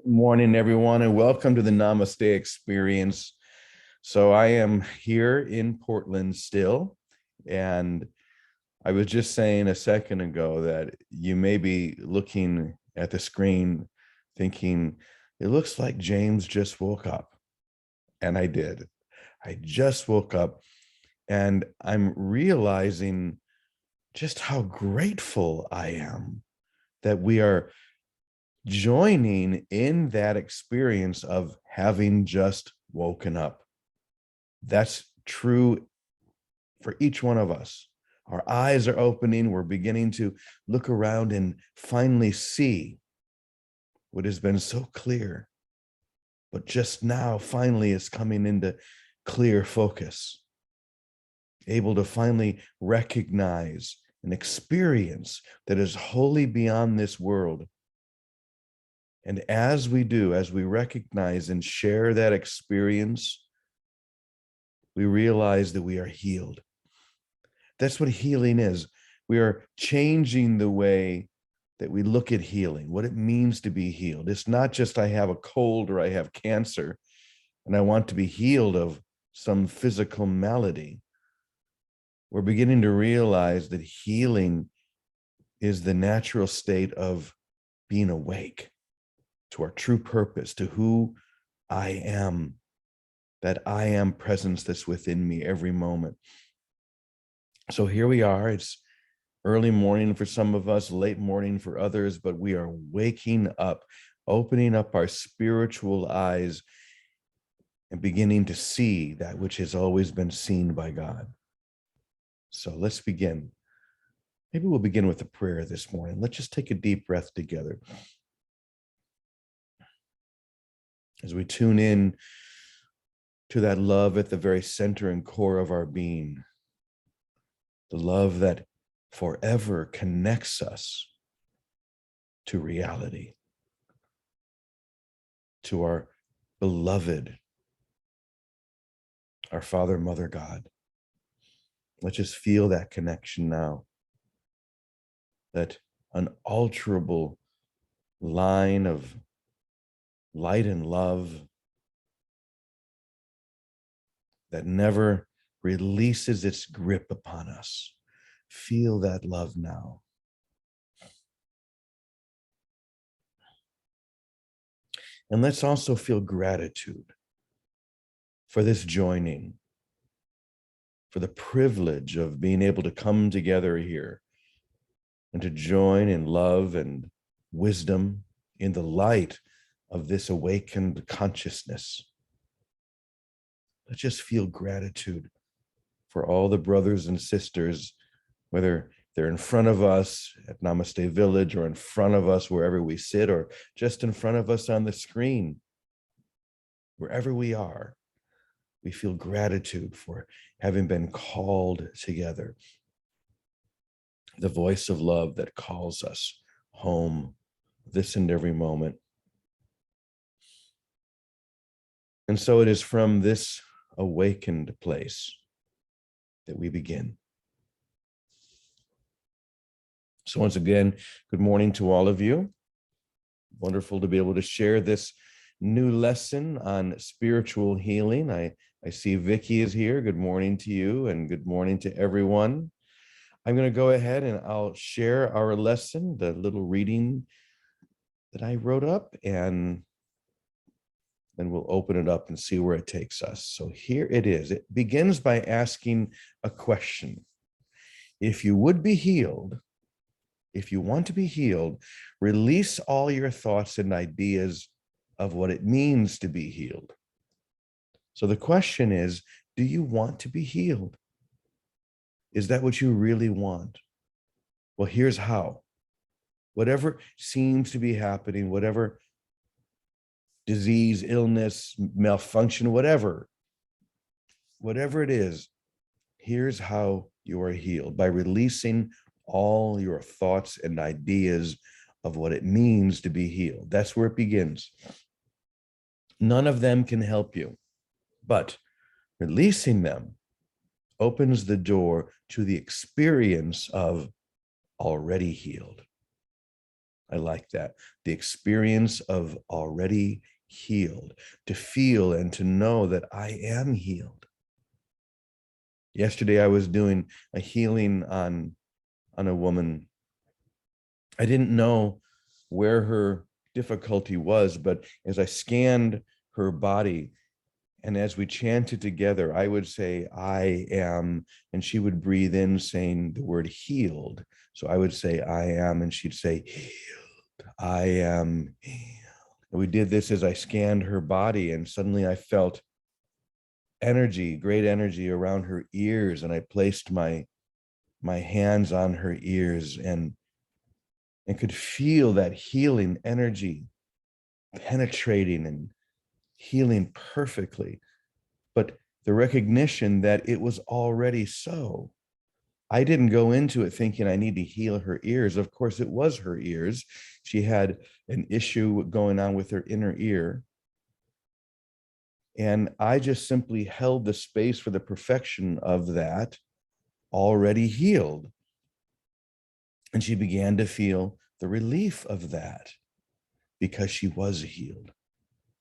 Morning, everyone, and welcome to the Namaste experience. So I am here in Portland still, and I was just saying a second ago that you may be looking at the screen thinking, it looks like James just woke up. And I did. I just woke up, and I'm realizing just how grateful I am that we are joining in that experience of having just woken up. That's true for each one of us. Our eyes are opening. We're beginning to look around and finally see what has been so clear, but just now finally is coming into clear focus, able to finally recognize an experience that is wholly beyond this world. And as we do, as we recognize and share that experience, we realize that we are healed. That's what healing is. We are changing the way that we look at healing, what it means to be healed. It's not just I have a cold or I have cancer and I want to be healed of some physical malady. We're beginning to realize that healing is the natural state of being awake to our true purpose, to who I am, that I am presence that's within me every moment. So here we are. It's early morning for some of us, late morning for others, but we are waking up, opening up our spiritual eyes and beginning to see that which has always been seen by God. So let's begin. Maybe we'll begin with a prayer this morning. Let's just take a deep breath together. As we tune in to that love at the very center and core of our being, the love that forever connects us to reality, to our beloved, our Father, Mother, God. Let's just feel that connection now, that unalterable line of light and love that never releases its grip upon us. Feel that love now. And let's also feel gratitude for this joining, for the privilege of being able to come together here and to join in love and wisdom in the light of this awakened consciousness. Let's just feel gratitude for all the brothers and sisters, whether they're in front of us at Namaste Village or in front of us wherever we sit, or just in front of us on the screen. Wherever we are, we feel gratitude for having been called together. The voice of love that calls us home this and every moment. And so it is from this awakened place that we begin. So once again, good morning to all of you. Wonderful to be able to share this new lesson on spiritual healing. I see Vicky is here. Good morning to you and good morning to everyone. I'm going to go ahead and I'll share our lesson, the little reading that I wrote up, and then we'll open it up and see where it takes us. So here it is. It begins by asking a question. If you would be healed, if you want to be healed, release all your thoughts and ideas of what it means to be healed. So the question is, do you want to be healed? Is that what you really want? Well, here's how. Whatever seems to be happening, whatever disease, illness, malfunction, whatever it is, here's how you are healed: by releasing all your thoughts and ideas of what it means to be healed. That's where it begins. None of them can help you, but releasing them opens the door to the experience of already healed. I like that. The experience of already healed, to feel and to know that I am healed. Yesterday, I was doing a healing on a woman. I didn't know where her difficulty was, but as I scanned her body and as we chanted together, I would say, I am, and she would breathe in saying the word healed. So I would say, I am, and she'd say, healed, I am healed. And we did this as I scanned her body, and suddenly I felt energy, great energy around her ears, and I placed my hands on her ears and could feel that healing energy penetrating and healing perfectly. But the recognition that it was already so. I didn't go into it thinking I need to heal her ears. Of course, it was her ears. She had an issue going on with her inner ear. And I just simply held the space for the perfection of that already healed. And she began to feel the relief of that because she was healed.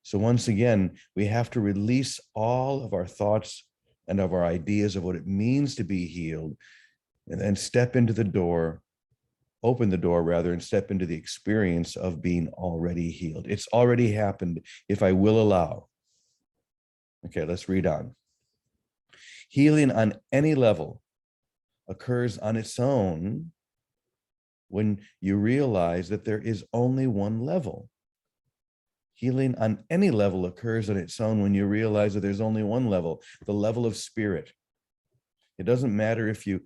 So once again, we have to release all of our thoughts and of our ideas of what it means to be healed, and then step into the door, open the door rather, and step into the experience of being already healed. It's already happened if I will allow. Okay, let's read on. Healing on any level occurs on its own when you realize that there is only one level. Healing on any level occurs on its own when you realize that there's only one level, the level of spirit. It doesn't matter if you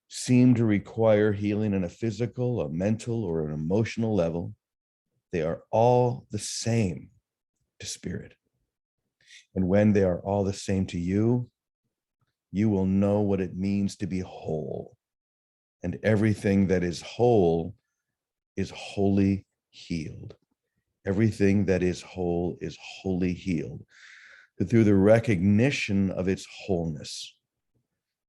seem to require healing on a physical, a mental, or an emotional level. They are all the same to spirit. And when they are all the same to you, you will know what it means to be whole. And everything that is whole is wholly healed. Everything that is whole is wholly healed. Through the recognition of its wholeness,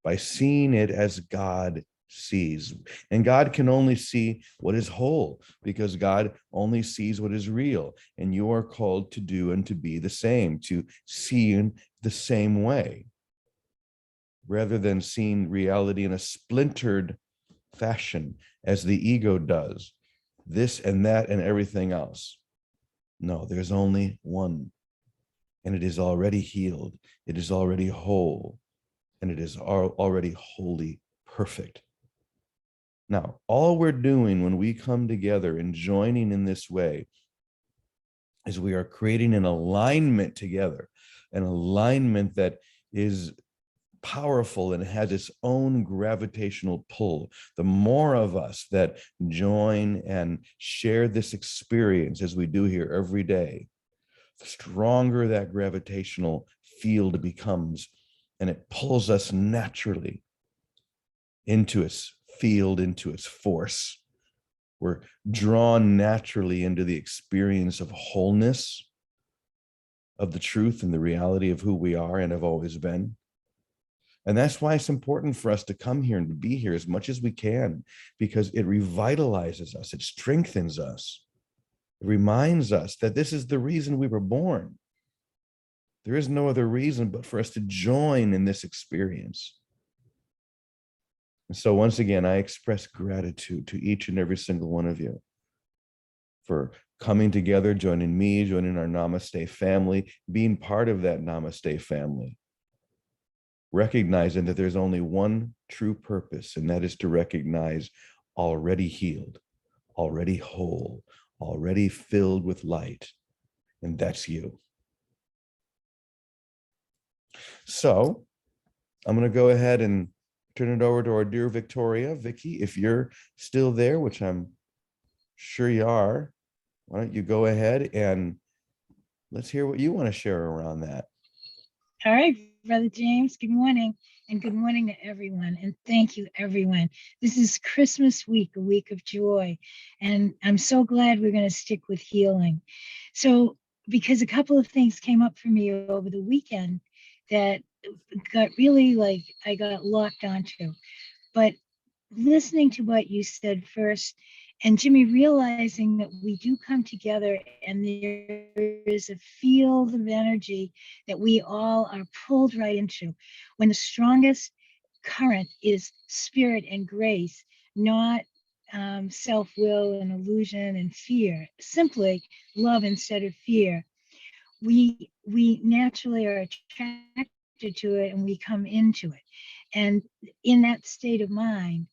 by seeing it as God sees. And God can only see what is whole because God only sees what is real. And you are called to do and to be the same, to see in the same way, rather than seeing reality in a splintered fashion as the ego does, this and that and everything else. No, there's only one, and it is already healed. It is already whole, and it is already wholly perfect. Now, all we're doing when we come together and joining in this way is we are creating an alignment together, an alignment that is powerful and has its own gravitational pull. The more of us that join and share this experience as we do here every day, the stronger that gravitational field becomes, and it pulls us naturally into its field, into its force. We're drawn naturally into the experience of wholeness, of the truth and the reality of who we are and have always been. And that's why it's important for us to come here and to be here as much as we can, because it revitalizes us, it strengthens us. It reminds us that this is the reason we were born. There is no other reason but for us to join in this experience. And so once again, I express gratitude to each and every single one of you for coming together, joining me, joining our Namaste family, being part of that Namaste family, recognizing that there's only one true purpose, and that is to recognize already healed, already whole, already filled with light, and that's you. So I'm going to go ahead and turn it over to our dear Victoria. Vicky, if you're still there, which I'm sure you are, why don't you go ahead and let's hear what you want to share around that. All right, Brother James, good morning. And good morning to everyone. And thank you, everyone. This is Christmas week, a week of joy. And I'm so glad we're going to stick with healing. So, because a couple of things came up for me over the weekend that got really I got locked onto. But listening to what you said first And Jimmy, realizing that we do come together and there is a field of energy that we all are pulled right into, when the strongest current is spirit and grace, not self-will and illusion and fear, simply love instead of fear. We naturally are attracted to it and we come into it. And in that state of mind,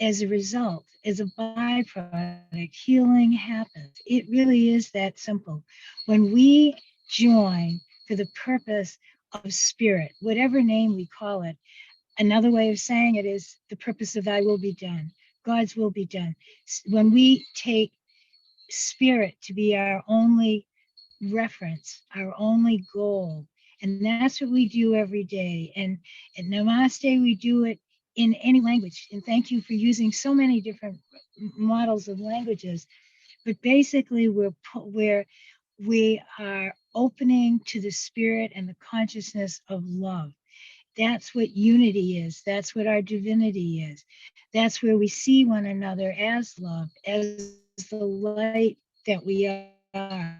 as a result, as a byproduct, healing happens. It really is that simple. When we join for the purpose of spirit, whatever name we call it, another way of saying it is the purpose of thy will be done, God's will be done. When we take spirit to be our only reference, our only goal. And that's what we do every day. And at Namaste, we do it in any language. And thank you for using so many different models of languages. But basically, we are opening to the spirit and the consciousness of love. That's what unity is. That's what our divinity is. That's where we see one another as love, as the light that we are.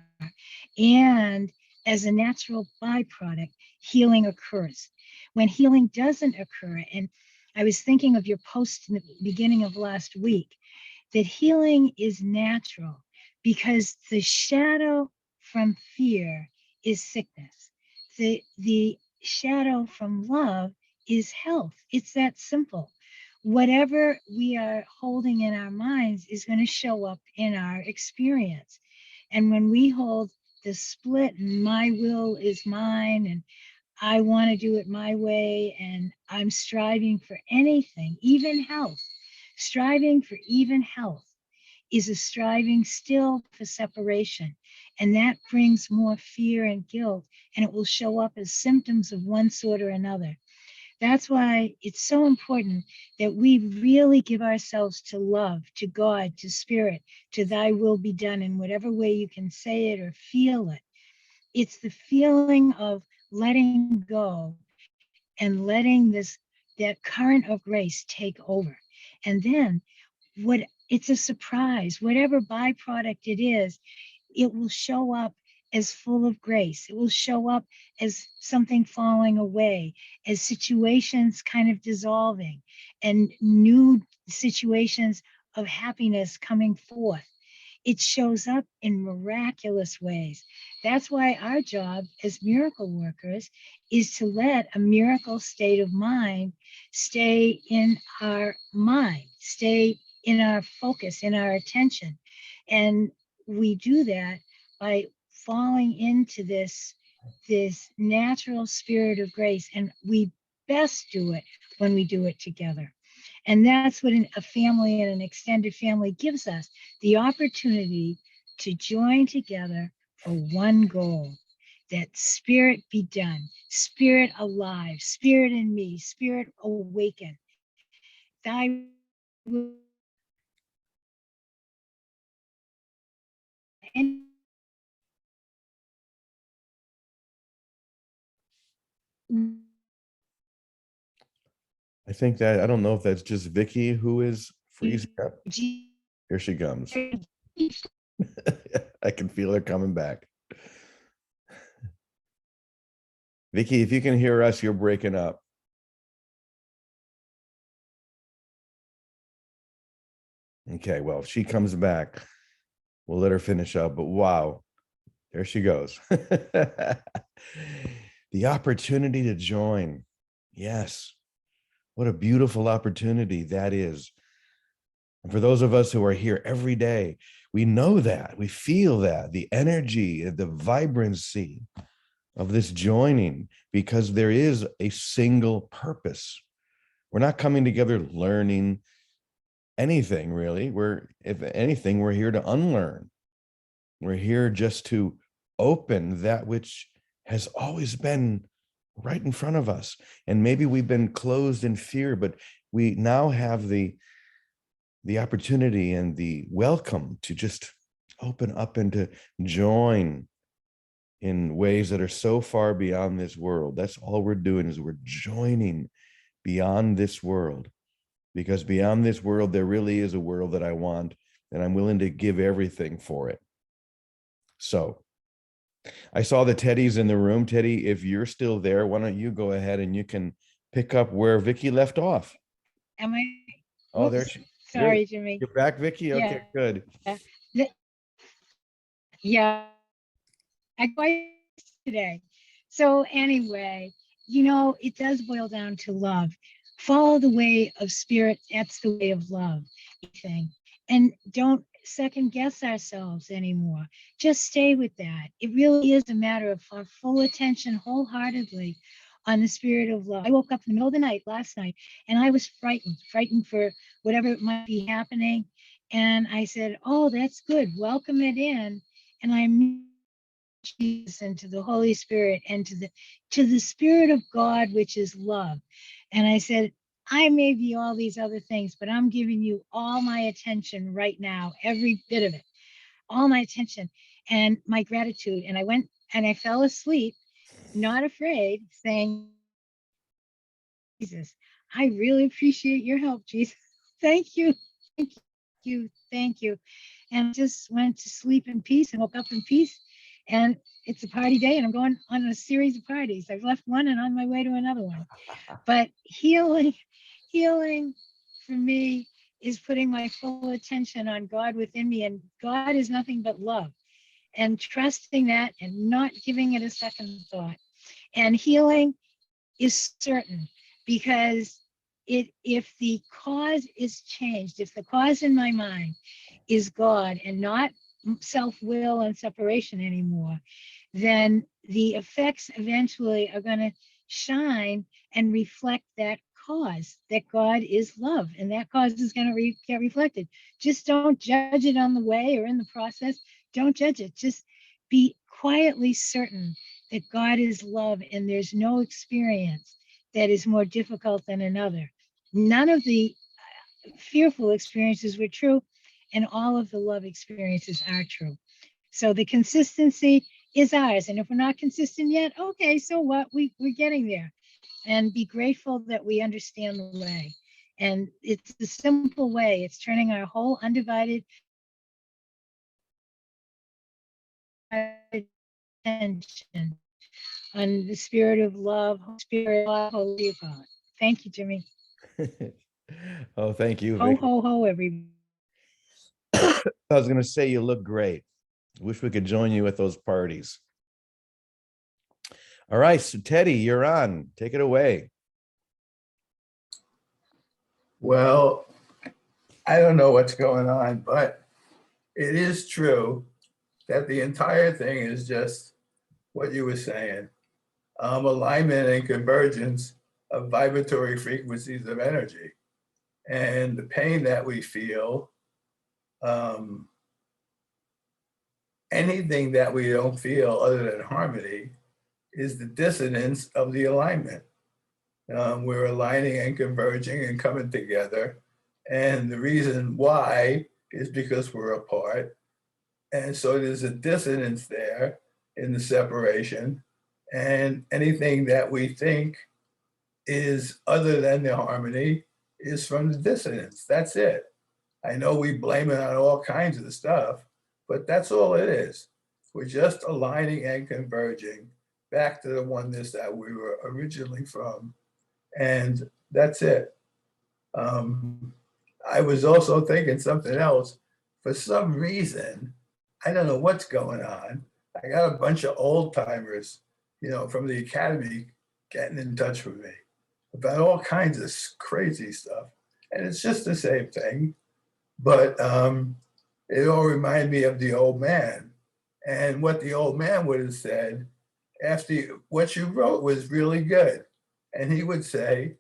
And as a natural byproduct, healing occurs. When healing doesn't occur, and I was thinking of your post in the beginning of last week, that healing is natural because the shadow from fear is sickness. The shadow from love is health. It's that simple. Whatever we are holding in our minds is going to show up in our experience. And when we hold the split, my will is mine, and I want to do it my way, and I'm striving for anything, even health. Striving for even health is a striving still for separation. And that brings more fear and guilt, and it will show up as symptoms of one sort or another. That's why it's so important that we really give ourselves to love, to God, to spirit, to thy will be done in whatever way you can say it or feel it. It's the feeling of letting go and letting that current of grace take over. And then what it's a surprise, whatever byproduct it is, it will show up as full of grace. It will show up as something falling away, as situations kind of dissolving, and new situations of happiness coming forth. It shows up in miraculous ways. That's why our job as miracle workers is to let a miracle state of mind stay in our mind, stay in our focus, in our attention. And we do that by falling into this natural spirit of grace. And we best do it when we do it together. And that's what a family and an extended family gives us, the opportunity to join together for one goal, that spirit be done, spirit alive, spirit in me, spirit awaken. Thy will and I think that I don't know if that's just Vicky who is freezing up. Here she comes. I can feel her coming back. Vicky, if you can hear us, you're breaking up. Okay, well, if she comes back, we'll let her finish up. But wow, there she goes. The opportunity to join. Yes. What a beautiful opportunity that is. And for those of us who are here every day, we know that, we feel that, the energy, the vibrancy of this joining, because there is a single purpose. We're not coming together learning anything really. If anything, we're here to unlearn. We're here just to open that which has always been right in front of us. And maybe we've been closed in fear, but we now have the opportunity and the welcome to just open up and to join in ways that are so far beyond this world. That's all we're doing, is we're joining beyond this world, because beyond this world, there really is a world that I want, then I'm willing to give everything for it. So I saw the Teddy's in the room. Teddy, if you're still there, why don't you go ahead and you can pick up where Vicky left off. Am I? Oh, there Whoops. she. Sorry, Jimmy. You're back, Vicky. Okay, Yeah. good. Yeah. I quite today. So anyway, you know, it does boil down to love. Follow the way of spirit. That's the way of love. Thing. And don't second guess ourselves anymore. Just stay with that. It really is a matter of our full attention wholeheartedly on the spirit of love. I woke up in the middle of the night last night and I was frightened for whatever might be happening. And I said, oh, that's good. Welcome it in. And I Jesus and to the Holy Spirit and to the Spirit of God, which is love. And I said, I may be all these other things, but I'm giving you all my attention right now, every bit of it, all my attention and my gratitude. And I went and I fell asleep, not afraid, saying, Jesus, I really appreciate your help, Jesus. Thank you. Thank you. Thank you. And just went to sleep in peace and woke up in peace. And it's a party day, and I'm going on a series of parties. I've left one and on my way to another one. But healing for me is putting my full attention on God within me, and God is nothing but love, and trusting that and not giving it a second thought. And healing is certain because if the cause is changed, if the cause in my mind is God and not self-will and separation anymore, then the effects eventually are going to shine and reflect that cause, that God is love, and that cause is going to get reflected. Just don't judge it on the way or in the process. Don't judge it. Just be quietly certain that God is love, and there's no experience that is more difficult than another. None of the fearful experiences were true, and all of the love experiences are true. So the consistency is ours. And if we're not consistent yet, okay, so what? We're getting there. And be grateful that we understand the way. And it's a simple way. It's turning our whole undivided attention on the spirit of love, spirit of love, you call it. Thank you, Jimmy. Oh, thank you, Ho, Vicky. ho, ho, everybody. I was going to say you look great. Wish we could join you at those parties. All right, so Teddy, you're on. Take it away. Well, I don't know what's going on, but it is true that the entire thing is just what you were saying. Alignment and convergence of vibratory frequencies of energy. And the pain that we feel, anything that we don't feel other than harmony is the dissonance of the alignment. We're aligning and converging and coming together. And the reason why is because we're apart. And so there's a dissonance there in the separation. And anything that we think is other than the harmony is from the dissonance. That's it. I know we blame it on all kinds of stuff, but that's all it is. We're just aligning and converging back to the oneness that we were originally from. And that's it. I was also thinking something else. For some reason, I don't know what's going on. I got a bunch of old timers, from the academy getting in touch with me about all kinds of crazy stuff. And it's just the same thing. But it all reminded me of the old man. And what the old man would have said after what you wrote was really good. And he would say,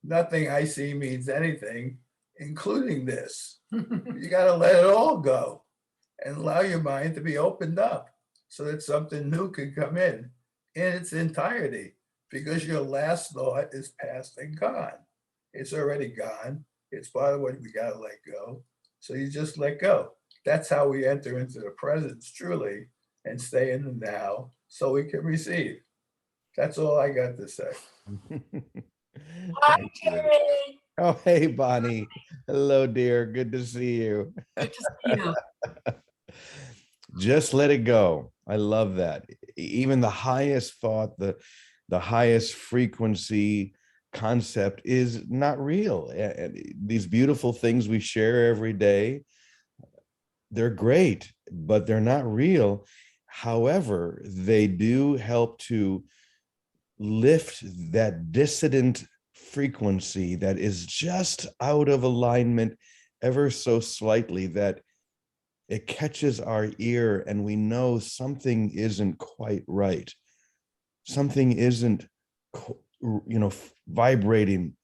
nothing I see means anything, including this. You got to let it all go and allow your mind to be opened up so that something new can come in its entirety, because your last thought is past and gone. It's already gone. It's part of what we got to let go. So you just let go. That's how we enter into the presence truly and stay in the now so we can receive. That's all I got to say. Thank you. Oh, hey, Bonnie. Hello, dear. Good to see you. Good to see you. Just let it go. I love that. Even the highest thought, the highest frequency concept is not real. And these beautiful things we share every day, they're great, but they're not real. However, they do help to lift that dissident frequency that is just out of alignment ever so slightly, that it catches our ear and we know something isn't quite right. Something isn't, vibrating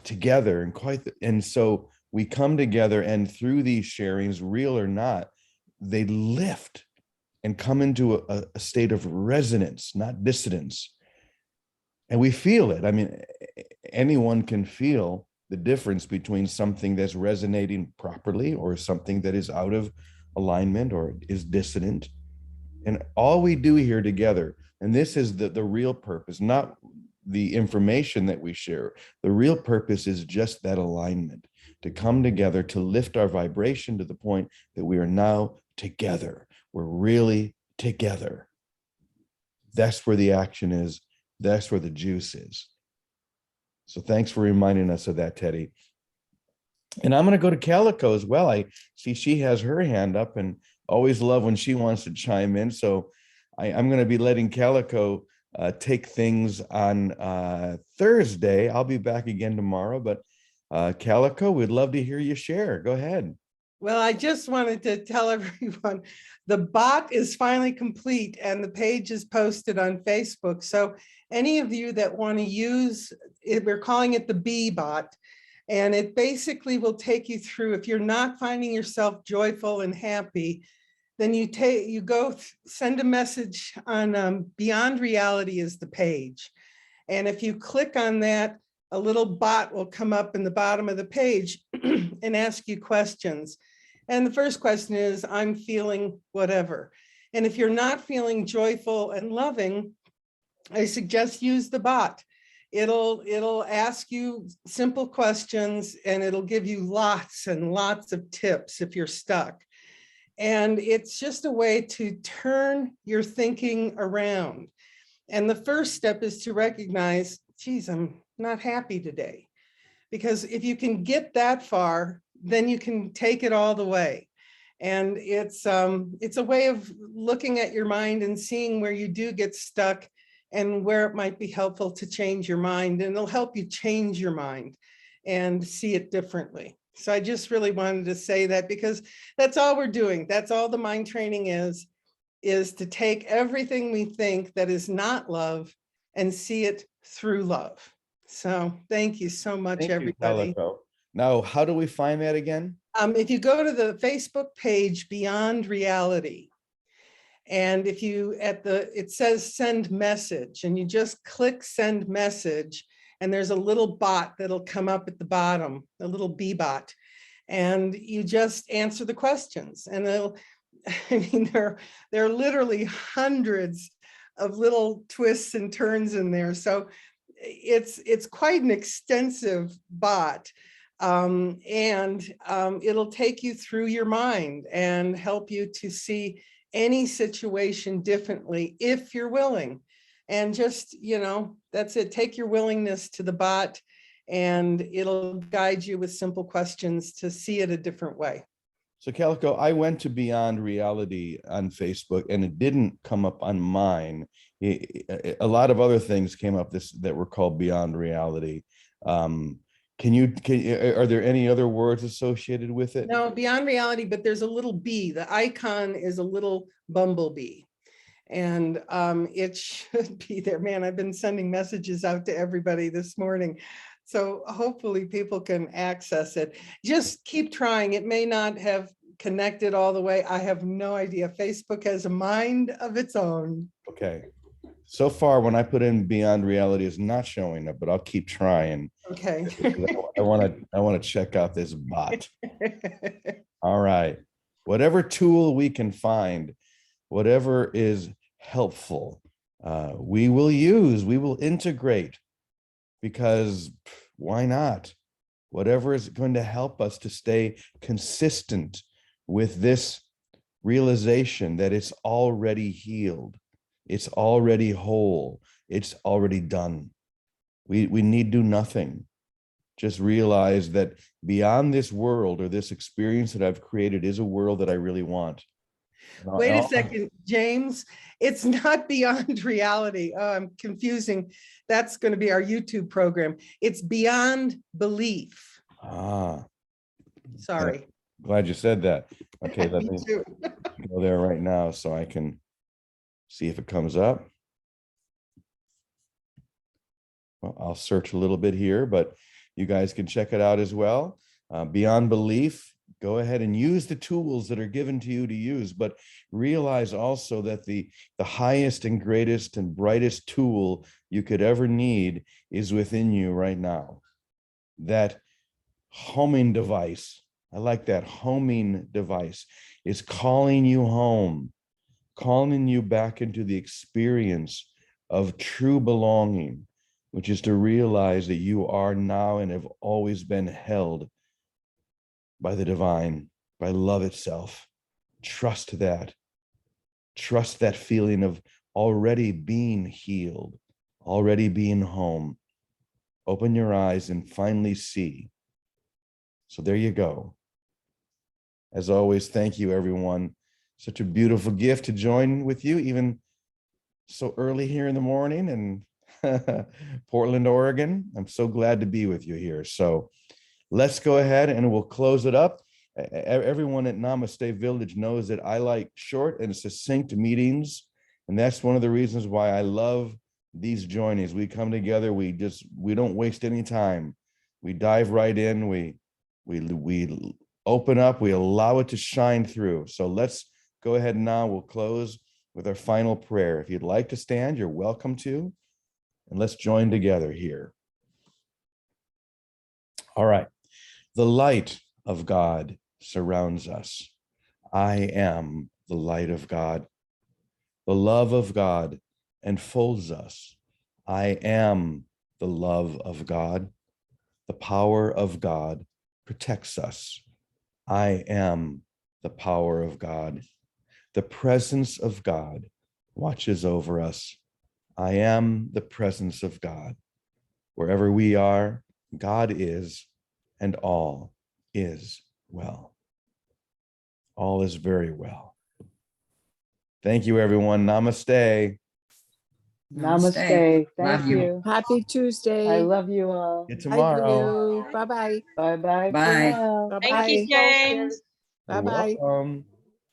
together and and so we come together, and through these sharings, real or not, they lift and come into a state of resonance, not dissonance. And we feel it. I mean, anyone can feel the difference between something that's resonating properly or something that is out of alignment or is dissonant. And all we do here together, and this is the real purpose, not the information that we share. The real purpose is just that alignment, to come together, to lift our vibration to the point that we are now together. We're really together. That's where the action is. That's where the juice is. So thanks for reminding us of that, Teddy. And I'm going to go to Calico as well. I see she has her hand up, and always love when she wants to chime in. So I'm going to be letting Calico take things on Thursday. I'll be back again tomorrow, but Calico, we'd love to hear you share. Go ahead. Well, I just wanted to tell everyone the bot is finally complete and the page is posted on Facebook. So any of you that want to use it, we're calling it the B bot, and it basically will take you through, if you're not finding yourself joyful and happy, then you go send a message on Beyond Reality is the page. And if you click on that, a little bot will come up in the bottom of the page and ask you questions. And the first question is, I'm feeling whatever. And if you're not feeling joyful and loving, I suggest use the bot. It'll ask you simple questions, and it'll give you lots and lots of tips if you're stuck. And it's just a way to turn your thinking around. And the first step is to recognize, geez, I'm not happy today. Because if you can get that far, then you can take it all the way. And it's a way of looking at your mind and seeing where you do get stuck and where it might be helpful to change your mind. And it'll help you change your mind and see it differently. So I just really wanted to say that, because that's all we're doing. That's all the mind training is to take everything we think that is not love and see it through love. So thank you so much, everybody. You, now, how do we find that again? If you go to the Facebook page, Beyond Reality, and if you it says send message, and you just click send message, and there's a little bot that'll come up at the bottom, a little B bot, and you just answer the questions. And there are literally hundreds of little twists and turns in there. So it's quite an extensive bot. It'll take you through your mind and help you to see any situation differently if you're willing. And just, that's it. Take your willingness to the bot, and it'll guide you with simple questions to see it a different way. So Calico, I went to Beyond Reality on Facebook, and it didn't come up on mine. A lot of other things came up that were called Beyond Reality. Are there any other words associated with it? No, Beyond Reality, but there's a little bee. The icon is a little bumblebee, and it should be there. Man, I've been sending messages out to everybody this morning, so hopefully people can access it. Just keep trying. It may not have connected all the way. I have no idea. Facebook has a mind of its own. Okay. So far, when I put in Beyond Reality, it's not showing up, but I'll keep trying. Okay. I want to check out this bot. All right. Whatever tool we can find, whatever is helpful, we will use, we will integrate, because why not? whatever is going to help us to stay consistent with this realization that it's already healed, it's already whole, it's already done. We need do nothing. Just realize that beyond this world or this experience that I've created is a world that I really want. Wait a second, James. It's not beyond reality. Oh, I'm confusing. That's going to be our YouTube program. It's beyond belief. Ah, Sorry. glad you said that. Okay, let Me me too. go there right now so I can see if it comes up. Well, I'll search a little bit here, but you guys can check it out as well. Beyond belief, go ahead and use the tools that are given to you to use, but realize also that the highest and greatest and brightest tool you could ever need is within you right now. That homing device, I like that homing device, is calling you home, calling you back into the experience of true belonging, which is to realize that you are now and have always been held by the divine, by love itself. Trust that. Trust that feeling of already being healed, already being home. Open your eyes and finally see. So there you go. As always, thank you, everyone. Such a beautiful gift to join with you, even so early here in the morning in Portland, Oregon. I'm so glad to be with you here. So let's go ahead and we'll close it up. Everyone at Namaste Village knows that I like short and succinct meetings. And that's one of the reasons why I love these joinings. We come together, we don't waste any time. We dive right in, we open up, we allow it to shine through. So let's go ahead now. We'll close with our final prayer. If you'd like to stand, you're welcome to. And let's join together here. All right. The light of God surrounds us. I am the light of God. The love of God enfolds us. I am the love of God. The power of God protects us. I am the power of God. The presence of God watches over us. I am the presence of God. Wherever we are, God is, and all is well. All is very well. Thank you, everyone. Namaste. Namaste. Love Thank you. you. Happy Tuesday. I love you all. See you I tomorrow. do. Bye-bye. Bye bye for Bye. now. Thank you, Bye-bye. James. You're Bye-bye. welcome.